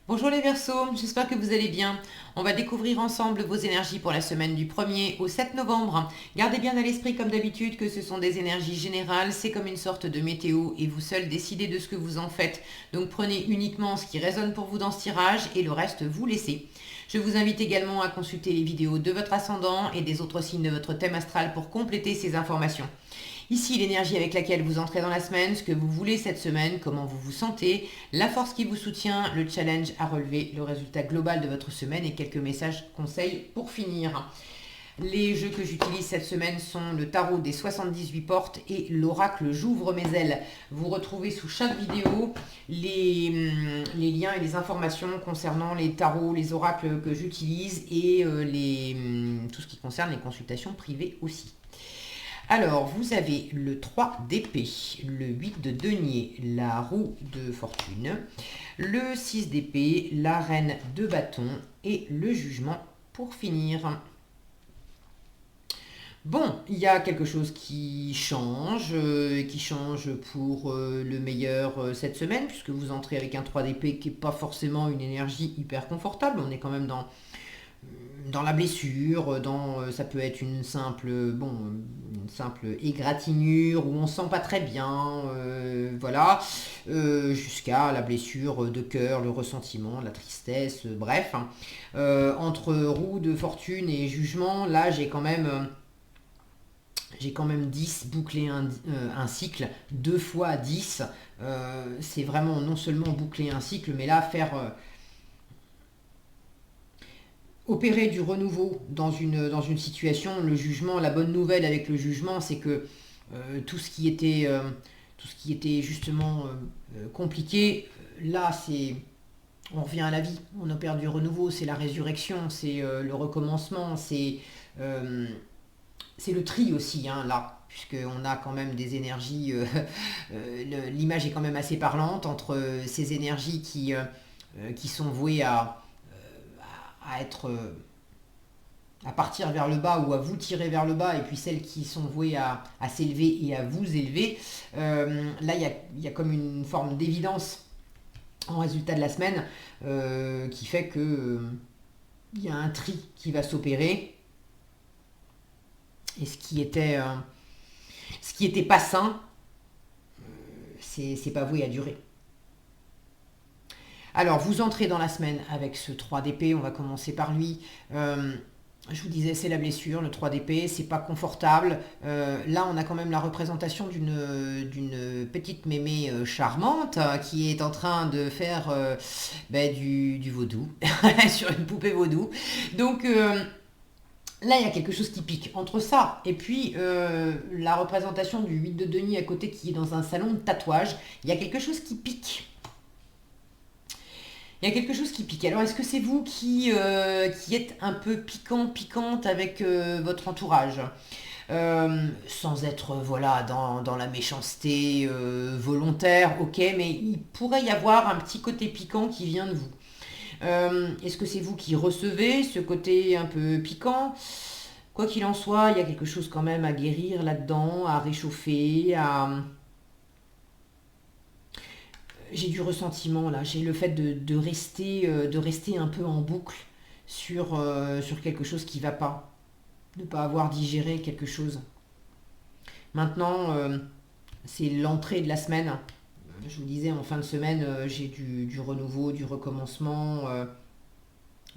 Bonjour les Verseaux, j'espère que vous allez bien. On va découvrir ensemble vos énergies pour la semaine du 1er au 7 novembre. Gardez bien à l'esprit comme d'habitude que ce sont des énergies générales, c'est comme une sorte de météo et vous seuls décidez de ce que vous en faites. Donc prenez uniquement ce qui résonne pour vous dans ce tirage et le reste vous laissez. Je vous invite également à consulter les vidéos de votre ascendant et des autres signes de votre thème astral pour compléter ces informations. Ici, l'énergie avec laquelle vous entrez dans la semaine, ce que vous voulez cette semaine, comment vous vous sentez, la force qui vous soutient, le challenge à relever, le résultat global de votre semaine et quelques messages conseils pour finir. Les jeux que j'utilise cette semaine sont le tarot des 78 portes et l'oracle J'ouvre mes ailes. Vous retrouvez sous chaque vidéo les liens et les informations concernant les tarots, les oracles que j'utilise et tout ce qui concerne les consultations privées aussi. Alors, vous avez le 3 d'épée, le 8 de denier, la roue de fortune, le 6 d'épée, la reine de bâton et le jugement pour finir. Bon, il y a quelque chose qui change pour le meilleur cette semaine, puisque vous entrez avec un 3 d'épée qui n'est pas forcément une énergie hyper confortable. On est quand même dans la blessure, ça peut être une simple égratignure où on se sent pas très bien, voilà, jusqu'à la blessure de cœur, le ressentiment, la tristesse, bref. Entre roue de fortune et jugement, là j'ai quand même 10 bouclé un cycle, 2 fois 10, c'est vraiment non seulement boucler un cycle, mais là faire opérer du renouveau dans une situation. Le jugement, la bonne nouvelle avec le jugement, c'est que tout ce qui était justement compliqué, là, on revient à la vie, on opère du renouveau, c'est la résurrection, c'est le recommencement, euh, c'est le tri aussi, hein, là, puisqu'on a quand même des énergies, l'image est quand même assez parlante entre ces énergies qui sont vouées à être à partir vers le bas ou à vous tirer vers le bas, et puis celles qui sont vouées à s'élever et à vous élever. Là, il y a comme une forme d'évidence en résultat de la semaine qui fait que il y a un tri qui va s'opérer, et ce qui était pas sain, c'est pas voué à durer. Alors, vous entrez dans la semaine avec ce 3 d'épée, on va commencer par lui. Je vous disais, c'est la blessure, le 3 d'épée, c'est pas confortable. Là, on a quand même la représentation d'une petite mémé charmante qui est en train de faire du vaudou sur une poupée vaudou. Donc, là, il y a quelque chose qui pique. Entre ça et puis la représentation du 8 de denier à côté qui est dans un salon de tatouage, il y a quelque chose qui pique. Il y a quelque chose qui pique. Alors, est-ce que c'est vous qui êtes un peu piquante avec votre entourage, sans être voilà dans la méchanceté volontaire, ok, mais il pourrait y avoir un petit côté piquant qui vient de vous. Est-ce que c'est vous qui recevez ce côté un peu piquant? Quoi qu'il en soit, il y a quelque chose quand même à guérir là-dedans, à réchauffer, j'ai du ressentiment là, j'ai le fait de rester un peu en boucle sur quelque chose qui va pas, de ne pas avoir digéré quelque chose. Maintenant, c'est l'entrée de la semaine. Je vous disais, en fin de semaine, j'ai du renouveau, du recommencement.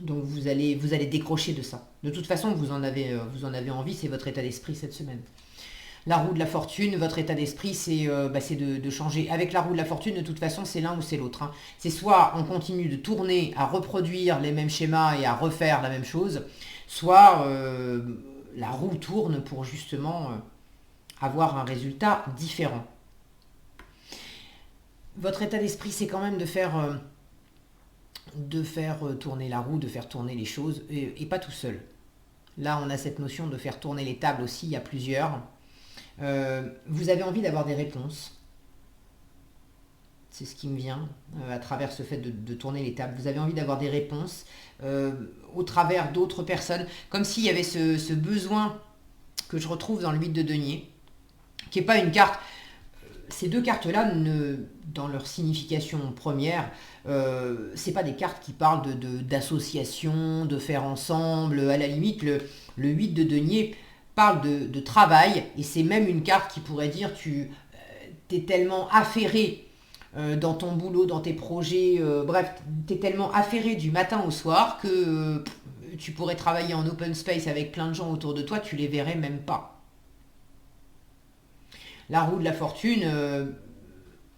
Donc vous allez décrocher de ça. De toute façon, vous en avez envie, c'est votre état d'esprit cette semaine. La roue de la fortune, votre état d'esprit, c'est de changer. Avec la roue de la fortune, de toute façon, c'est l'un ou c'est l'autre, hein. C'est soit on continue de tourner, à reproduire les mêmes schémas et à refaire la même chose, soit la roue tourne pour justement avoir un résultat différent. Votre état d'esprit, c'est quand même de faire tourner la roue, de faire tourner les choses, et pas tout seul. Là, on a cette notion de faire tourner les tables aussi à plusieurs. Vous avez envie d'avoir des réponses. C'est ce qui me vient à travers ce fait de tourner les tables. Vous avez envie d'avoir des réponses au travers d'autres personnes, comme s'il y avait ce besoin que je retrouve dans le 8 de denier, qui n'est pas une carte. ces deux cartes-là, dans leur signification première, c'est pas des cartes qui parlent d'association, de faire ensemble. À la limite, le 8 de denier parle de travail, et c'est même une carte qui pourrait dire tu es tellement affairé dans ton boulot, dans tes projets, bref, tu es tellement affairé du matin au soir que tu pourrais travailler en open space avec plein de gens autour de toi, tu les verrais même pas. La roue de la fortune,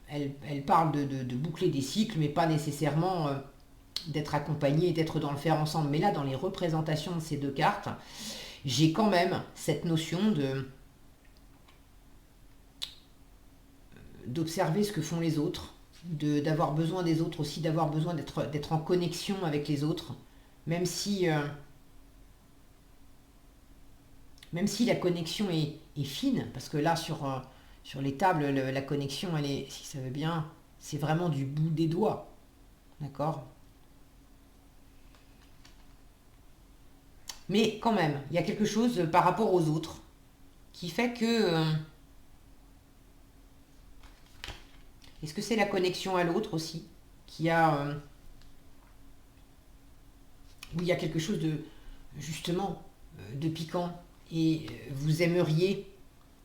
elle parle de boucler des cycles, mais pas nécessairement d'être accompagné et d'être dans le faire ensemble. Mais là, dans les représentations de ces deux cartes, j'ai quand même cette notion d'observer ce que font les autres, d'avoir besoin des autres aussi, d'avoir besoin d'être en connexion avec les autres, même si la connexion est fine, parce que là, sur les tables, la connexion, elle est, si ça veut bien, c'est vraiment du bout des doigts. D'accord? Mais quand même, il y a quelque chose par rapport aux autres qui fait que... est-ce que c'est la connexion à l'autre aussi qui a... où il y a quelque chose de, justement, de piquant, et vous aimeriez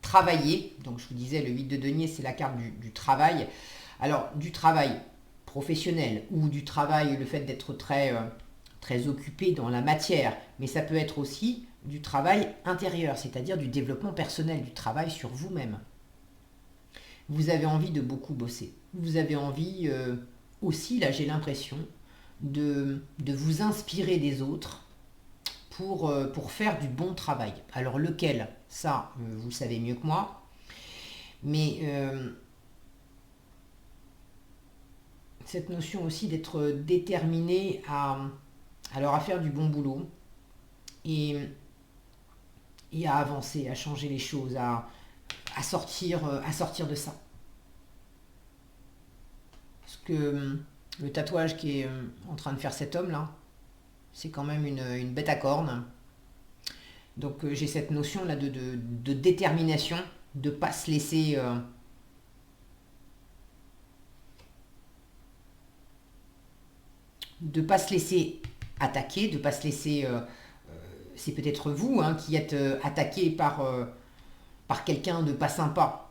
travailler. Donc je vous disais, le 8 de denier, c'est la carte du travail. Alors, du travail professionnel ou du travail, le fait d'être très occupé dans la matière, mais ça peut être aussi du travail intérieur, c'est-à-dire du développement personnel, du travail sur vous-même. Vous avez envie de beaucoup bosser. Vous avez envie aussi, là j'ai l'impression, de vous inspirer des autres pour faire du bon travail. Alors lequel? Ça, vous le savez mieux que moi. Mais cette notion aussi d'être déterminé à faire du bon boulot et à avancer, à changer les choses, à sortir de ça. Parce que le tatouage qui est en train de faire cet homme-là, c'est quand même une bête à cornes. Donc j'ai cette notion là de détermination, de ne pas se laisser attaquer, de ne pas se laisser... c'est peut-être vous qui êtes attaqué par quelqu'un de pas sympa.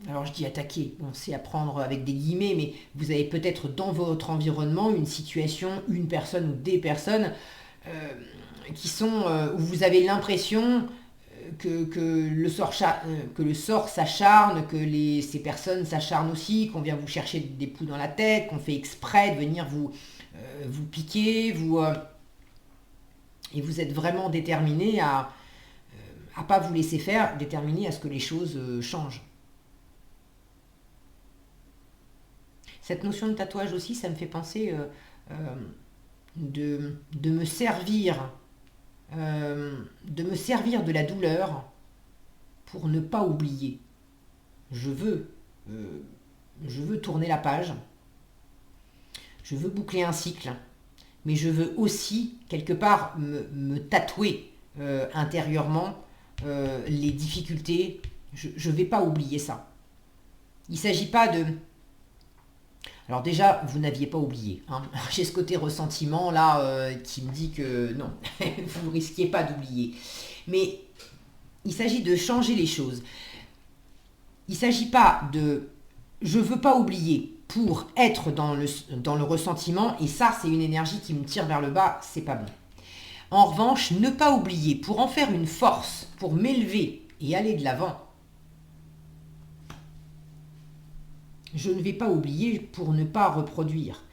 Alors je dis attaquer, bon, c'est à prendre avec des guillemets, mais vous avez peut-être dans votre environnement une situation, une personne ou des personnes qui sont où vous avez l'impression que le sort s'acharne, que ces personnes s'acharnent aussi, qu'on vient vous chercher des poux dans la tête, qu'on fait exprès de venir vous piquer, et vous êtes vraiment déterminé à pas vous laisser faire, déterminé à ce que les choses changent. Cette notion de tatouage aussi, ça me fait penser de me servir de la douleur pour ne pas oublier. Je veux tourner la page, je veux boucler un cycle, mais je veux aussi quelque part me tatouer intérieurement les difficultés. Je ne vais pas oublier ça. Il ne s'agit pas de... Alors déjà, vous n'aviez pas oublié. J'ai ce côté ressentiment là qui me dit que non, vous ne risquiez pas d'oublier. Mais il s'agit de changer les choses. Il ne s'agit pas de je ne veux pas oublier pour être dans le ressentiment, et ça c'est une énergie qui me tire vers le bas, c'est pas bon. En revanche, ne pas oublier pour en faire une force, pour m'élever et aller de l'avant. Je ne vais pas oublier pour ne pas reproduire,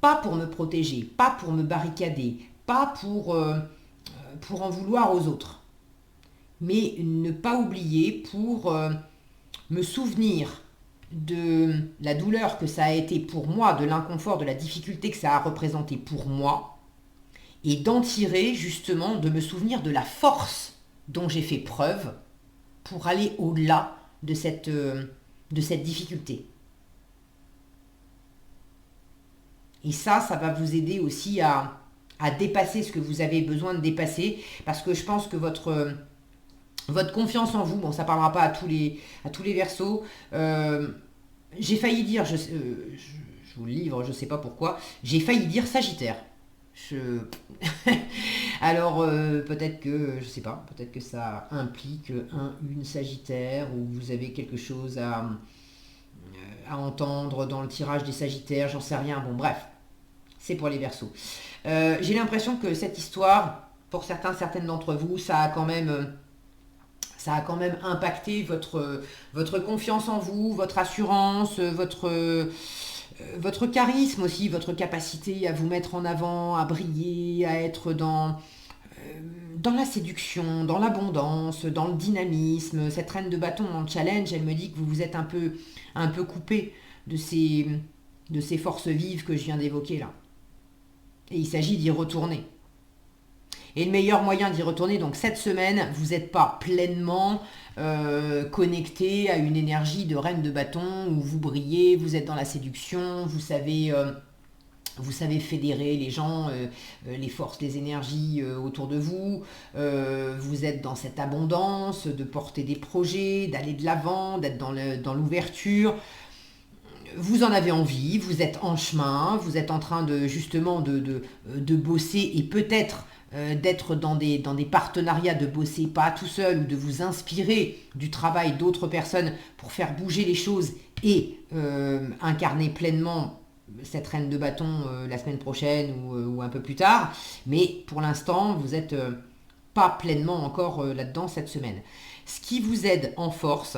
pas pour me protéger, pas pour me barricader, pas pour en vouloir aux autres, mais ne pas oublier pour me souvenir de la douleur que ça a été pour moi, de l'inconfort, de la difficulté que ça a représenté pour moi, et d'en tirer justement, de me souvenir de la force dont j'ai fait preuve pour aller au-delà de cette difficulté. Et ça va vous aider aussi à dépasser ce que vous avez besoin de dépasser, parce que je pense que votre Votre confiance en vous, bon, ça parlera pas à tous les Verseaux. J'ai failli dire, je vous le livre, je sais pas pourquoi, j'ai failli dire Sagittaire. Je... Alors peut-être que, je sais pas, peut-être que ça implique une Sagittaire ou vous avez quelque chose à entendre dans le tirage des Sagittaires, j'en sais rien. Bon bref, c'est pour les Verseaux. J'ai l'impression que cette histoire, pour certaines d'entre vous, ça a quand même impacté votre confiance en vous, votre assurance, votre charisme aussi, votre capacité à vous mettre en avant, à briller, à être dans la séduction, dans l'abondance, dans le dynamisme. Cette reine de bâton en challenge, elle me dit que vous vous êtes un peu coupé de ces forces vives que je viens d'évoquer là. Et il s'agit d'y retourner. Et le meilleur moyen d'y retourner, donc cette semaine, vous n'êtes pas pleinement connecté à une énergie de reine de bâton où vous brillez, vous êtes dans la séduction, vous savez fédérer les gens, les forces, les énergies autour de vous. Vous êtes dans cette abondance de porter des projets, d'aller de l'avant, d'être dans l'ouverture. Vous en avez envie, vous êtes en chemin, vous êtes en train de justement de bosser et peut-être d'être dans des partenariats, de bosser pas tout seul ou de vous inspirer du travail d'autres personnes pour faire bouger les choses et incarner pleinement cette reine de bâton la semaine prochaine ou un peu plus tard. Mais pour l'instant, vous n'êtes pas pleinement encore là-dedans cette semaine. Ce qui vous aide en force,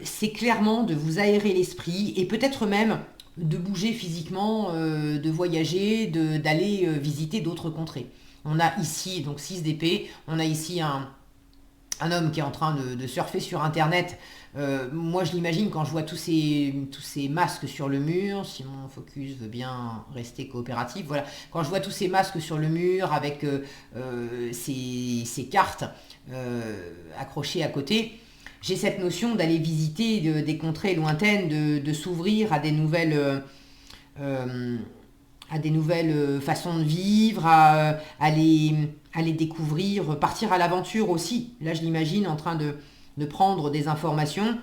c'est clairement de vous aérer l'esprit et peut-être même de bouger physiquement, de voyager, d'aller visiter d'autres contrées. On a ici, donc 6 d'épée, on a ici un homme qui est en train de surfer sur internet. Moi je l'imagine quand je vois tous ces masques sur le mur, si mon focus veut bien rester coopératif, voilà, quand je vois tous ces masques sur le mur avec ces cartes accrochées à côté, j'ai cette notion d'aller visiter des contrées lointaines, de s'ouvrir à des nouvelles façons de vivre, à les découvrir, partir à l'aventure aussi. Là, je l'imagine en train de prendre des informations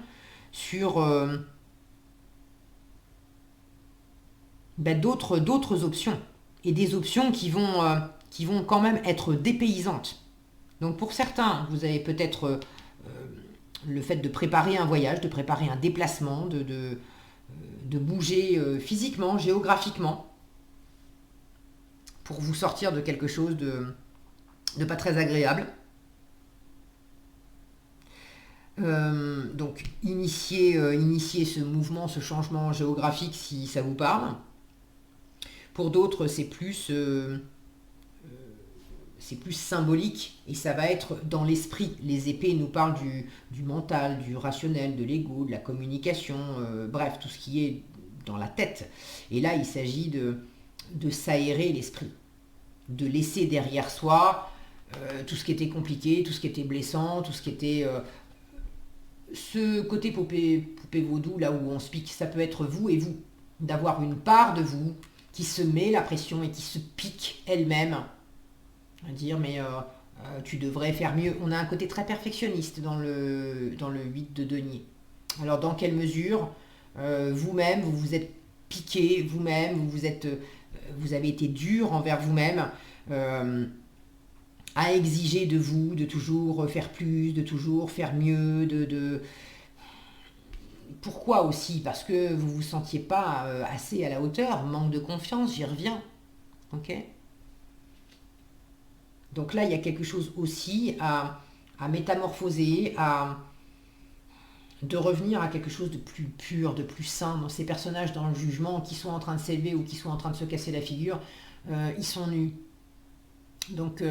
sur d'autres options. Et des options qui vont quand même être dépaysantes. Donc pour certains, vous avez peut-être le fait de préparer un voyage, de préparer un déplacement, de bouger physiquement, géographiquement, pour vous sortir de quelque chose de pas très agréable. Donc initier ce mouvement, ce changement géographique si ça vous parle. Pour d'autres, c'est plus symbolique et ça va être dans l'esprit. Les épées nous parlent du mental, du rationnel, de l'ego, de la communication, bref, tout ce qui est dans la tête. Et là, il s'agit de s'aérer l'esprit, de laisser derrière soi tout ce qui était compliqué, tout ce qui était blessant, tout ce qui était... ce côté poupée vaudou, là où on se pique, ça peut être vous et vous. D'avoir une part de vous qui se met la pression et qui se pique elle-même. À dire, mais tu devrais faire mieux. On a un côté très perfectionniste dans le 8 de denier. Alors, dans quelle mesure vous-même, vous vous êtes piqué, vous-même, vous avez été dur envers vous-même, à exiger de vous de toujours faire plus, de toujours faire mieux, Pourquoi aussi? Parce que vous ne vous sentiez pas assez à la hauteur, manque de confiance, j'y reviens. Ok? Donc là, il y a quelque chose aussi à métamorphoser, de revenir à quelque chose de plus pur, de plus sain. Dans ces personnages dans le jugement, qui sont en train de s'élever ou qui sont en train de se casser la figure, ils sont nus. Donc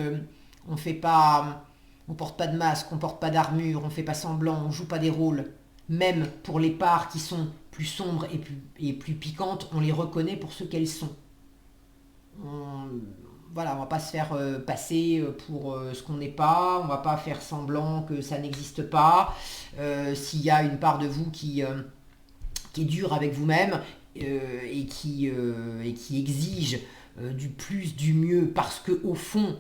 on porte pas de masque, on porte pas d'armure, on fait pas semblant, on joue pas des rôles. Même pour les parts qui sont plus sombres et plus piquantes, on les reconnaît pour ce qu'elles sont. Voilà, on va pas se faire passer pour ce qu'on n'est pas, on va pas faire semblant que ça n'existe pas. S'il y a une part de vous qui est dure avec vous-même et qui exige du plus, du mieux, parce que au fond,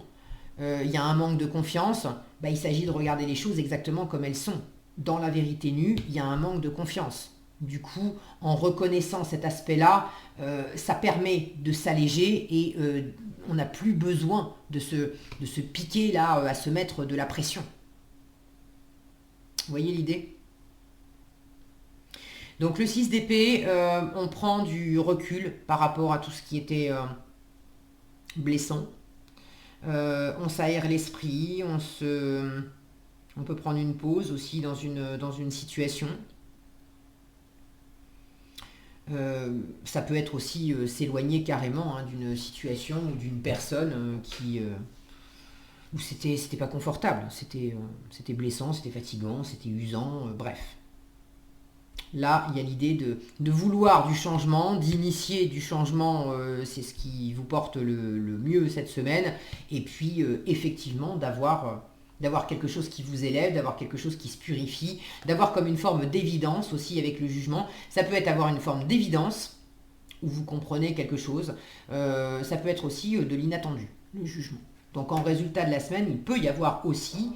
il y a un manque de confiance, bah, il s'agit de regarder les choses exactement comme elles sont. Dans la vérité nue, il y a un manque de confiance. Du coup, en reconnaissant cet aspect-là, ça permet de s'alléger et on n'a plus besoin de se piquer là, à se mettre de la pression. Vous voyez l'idée? Donc le 6 d'épée, on prend du recul par rapport à tout ce qui était blessant. On s'aère l'esprit, on peut prendre une pause aussi dans une situation. Ça peut être aussi s'éloigner carrément hein, d'une situation ou d'une personne où c'était pas confortable, c'était blessant, c'était fatigant, c'était usant, bref. Là, il y a l'idée de vouloir du changement, d'initier du changement, c'est ce qui vous porte le mieux cette semaine. Et puis, effectivement, d'avoir quelque chose qui vous élève, d'avoir quelque chose qui se purifie, d'avoir comme une forme d'évidence aussi avec le jugement. Ça peut être avoir une forme d'évidence où vous comprenez quelque chose. Ça peut être aussi de l'inattendu, le jugement. Donc en résultat de la semaine, il peut y avoir aussi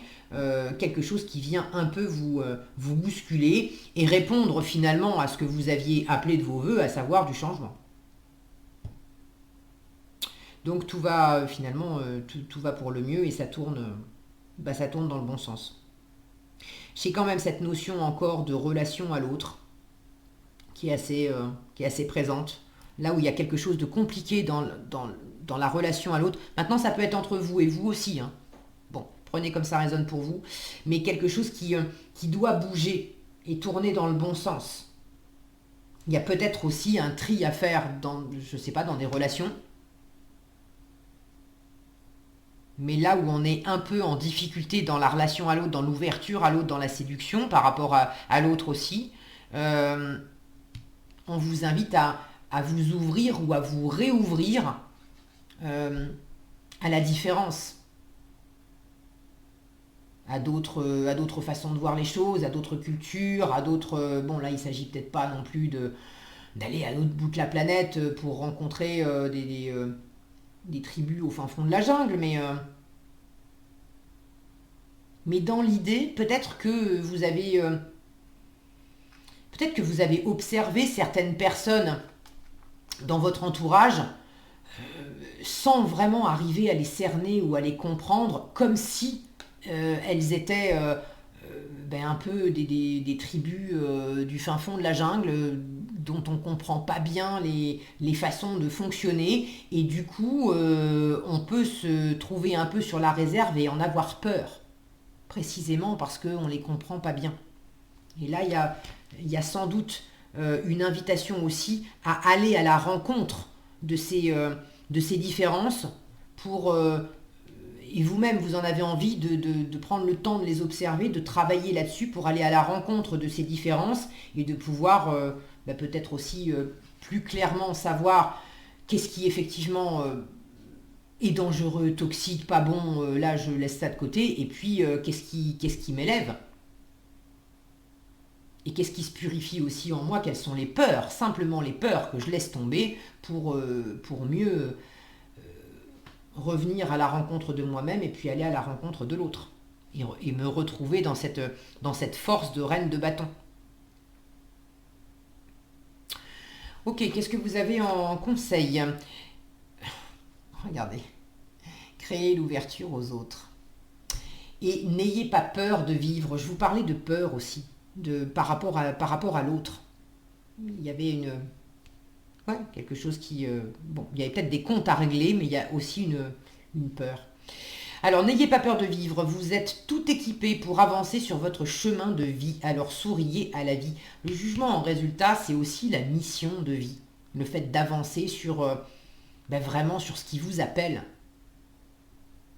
quelque chose qui vient un peu vous bousculer et répondre finalement à ce que vous aviez appelé de vos voeux, à savoir du changement. Donc tout va finalement, tout va pour le mieux et ça tourne dans le bon sens. J'ai quand même cette notion encore de relation à l'autre qui est assez présente. Là où il y a quelque chose de compliqué dans la relation à l'autre. Maintenant, ça peut être entre vous et vous aussi. Hein. Bon, prenez comme ça résonne pour vous. Mais quelque chose qui doit bouger et tourner dans le bon sens. Il y a peut-être aussi un tri à faire je sais pas, dans des relations. Mais là où on est un peu en difficulté dans la relation à l'autre, dans l'ouverture à l'autre, dans la séduction, par rapport à l'autre aussi, on vous invite à vous ouvrir ou à vous réouvrir à la différence, à d'autres façons de voir les choses, à d'autres cultures, à d'autres... bon là il s'agit peut-être pas non plus d'aller à l'autre bout de la planète pour rencontrer des tribus au fin fond de la jungle, mais dans l'idée, peut-être que vous avez observé certaines personnes dans votre entourage sans vraiment arriver à les cerner ou à les comprendre, comme si elles étaient un peu des tribus du fin fond de la jungle dont on ne comprend pas bien les façons de fonctionner et du coup on peut se trouver un peu sur la réserve et en avoir peur, précisément parce qu'on ne les comprend pas bien. Et là il y a sans doute une invitation aussi à aller à la rencontre de ces différences pour... et vous-même, vous en avez envie de prendre le temps de les observer, de travailler là-dessus pour aller à la rencontre de ces différences et de pouvoir peut-être aussi plus clairement savoir qu'est-ce qui effectivement est dangereux, toxique, pas bon, là je laisse ça de côté, et puis qu'est-ce qui m'élève et qu'est-ce qui se purifie aussi en moi, quelles sont les peurs, simplement les peurs que je laisse tomber pour mieux revenir à la rencontre de moi-même et puis aller à la rencontre de l'autre. Et me retrouver dans cette force de reine de bâton. Ok, qu'est-ce que vous avez en conseil? Regardez. Créer l'ouverture aux autres. Et n'ayez pas peur de vivre. Je vous parlais de peur aussi, par rapport à l'autre. Il y avait quelque chose qui... il y avait peut-être des comptes à régler, mais il y a aussi une peur. Alors, n'ayez pas peur de vivre. Vous êtes tout équipé pour avancer sur votre chemin de vie. Alors, souriez à la vie. Le jugement, en résultat, c'est aussi la mission de vie. Le fait d'avancer vraiment sur ce qui vous appelle.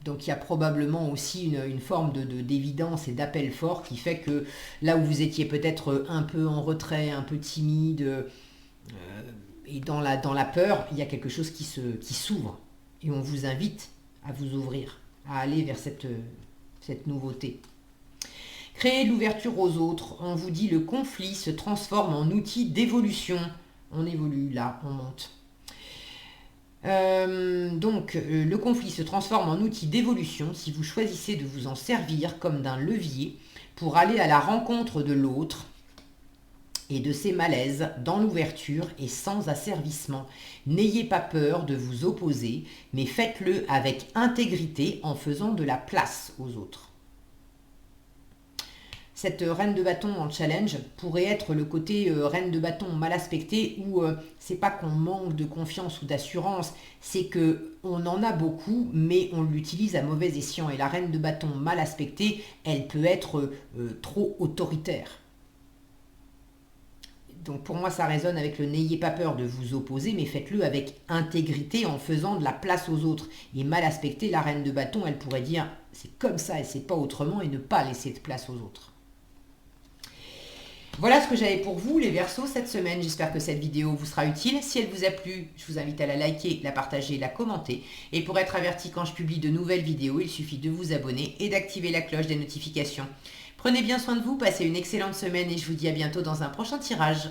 Donc, il y a probablement aussi une forme d'évidence et d'appel fort qui fait que là où vous étiez peut-être un peu en retrait, un peu timide... et dans la peur, il y a quelque chose qui s'ouvre. Et on vous invite à vous ouvrir, à aller vers cette nouveauté. Créer l'ouverture aux autres. On vous dit le conflit se transforme en outil d'évolution. On évolue là, on monte. Le conflit se transforme en outil d'évolution si vous choisissez de vous en servir comme d'un levier pour aller à la rencontre de l'autre et de ses malaises dans l'ouverture et sans asservissement. N'ayez pas peur de vous opposer, mais faites-le avec intégrité en faisant de la place aux autres. Cette reine de bâton en challenge pourrait être le côté reine de bâton mal aspecté où c'est pas qu'on manque de confiance ou d'assurance, c'est que on en a beaucoup mais on l'utilise à mauvais escient et la reine de bâton mal aspectée, elle peut être trop autoritaire. Donc pour moi ça résonne avec le n'ayez pas peur de vous opposer mais faites-le avec intégrité en faisant de la place aux autres. Et mal aspecté, la reine de bâton, elle pourrait dire c'est comme ça et c'est pas autrement et ne pas laisser de place aux autres. Voilà ce que j'avais pour vous les Verseaux cette semaine. J'espère que cette vidéo vous sera utile. Si elle vous a plu, je vous invite à la liker, la partager, la commenter. Et pour être averti quand je publie de nouvelles vidéos, il suffit de vous abonner et d'activer la cloche des notifications. Prenez bien soin de vous, passez une excellente semaine et je vous dis à bientôt dans un prochain tirage.